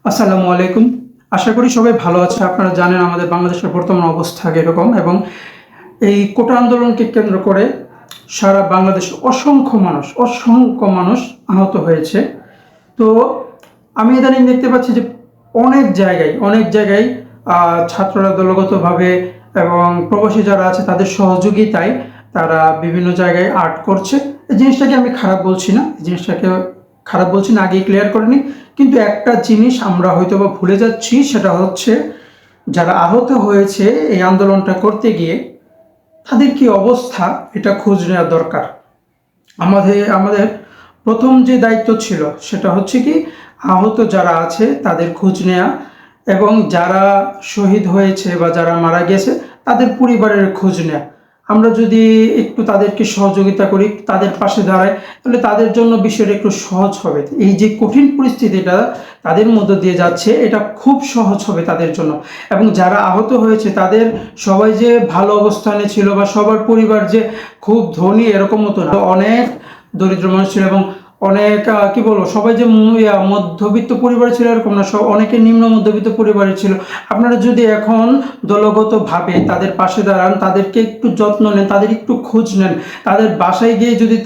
আসসালামু আলাইকুম। আশা করি সবাই ভালো আছে। আপনারা জানেন আমাদের বাংলাদেশের বর্তমান অবস্থা এরকম এবং এই কোটা আন্দোলনকে কেন্দ্র করে সারা বাংলাদেশে অসংখ্য মানুষ আহত হয়েছে। তো আমি ইদানিং দেখতে পাচ্ছি যে অনেক জায়গায় ছাত্ররা দলগতভাবে এবং প্রবাসী যারা আছে তাদের সহযোগিতায় তারা বিভিন্ন জায়গায় আর্ট করছে। এই জিনিসটাকে আমি খারাপ বলছি না, আগেই ক্লিয়ার করে নিই। কিন্তু একটা জিনিস আমরা হয়তোবা ভুলে যাচ্ছি, সেটা হচ্ছে যারা আহত হয়েছে এই আন্দোলনটা করতে গিয়ে তাদের কি অবস্থা, এটা খোঁজ নেওয়া দরকার। আমাদের প্রথম যে দায়িত্ব ছিল সেটা হচ্ছে কি, আহত যারা আছে তাদের খোঁজ নেওয়া এবং যারা শহীদ হয়েছে বা যারা মারা গেছে তাদের পরিবারের খোঁজ নেওয়া। আমরা যদি একটু তাদেরকে সহযোগিতা করি, তাদের পাশে দাঁড়াই, তাহলে তাদের জন্য বিষয়টা একটু সহজ হবে। এই যে কঠিন পরিস্থিতিটা তাদের মধ্য দিয়ে যাচ্ছে, এটা খুব সহজ হবে তাদের জন্য। এবং যারা আহত হয়েছে তাদের সবাই যে ভালো অবস্থানে ছিল বা সবার পরিবার যে খুব ধনী এরকমও তো না, অনেক দরিদ্র মানুষ ছিল এবং অনেক কি বলবো, সবাই যে মধ্যবিত্ত পরিবার ছিল এরকম না, সব অনেকে নিম্ন মধ্যবিত্ত পরিবারের ছিল। আপনারা যদি এখন দলগতভাবে তাদের পাশে দাঁড়ান, তাদেরকে একটু যত্ন নেন, তাদের একটু খোঁজ নেন, তাদের বাসায় গিয়ে যদি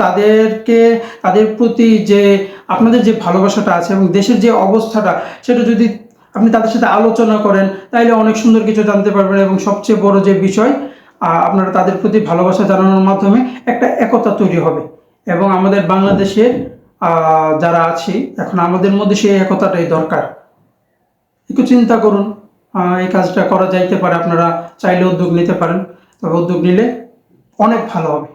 তাদের প্রতি যে আপনাদের যে ভালোবাসাটা আছে এবং দেশের যে অবস্থাটা, সেটা যদি আপনি তাদের সাথে আলোচনা করেন, তাহলে অনেক সুন্দর কিছু জানতে পারবেন। এবং সবচেয়ে বড় যে বিষয়, আপনারা তাদের প্রতি ভালোবাসা জানানোর মাধ্যমে একটা একতা তৈরি হবে। এবং আমাদের বাংলাদেশের যারা আছি এখন, আমাদের মধ্যে সেই একতাটাই দরকার। একটু চিন্তা করুন, এই কাজটা করা যাইতে পারে। আপনারা চাইলে উদ্যোগ নিতে পারেন, তবে উদ্যোগ নিলে অনেক ভালো হবে।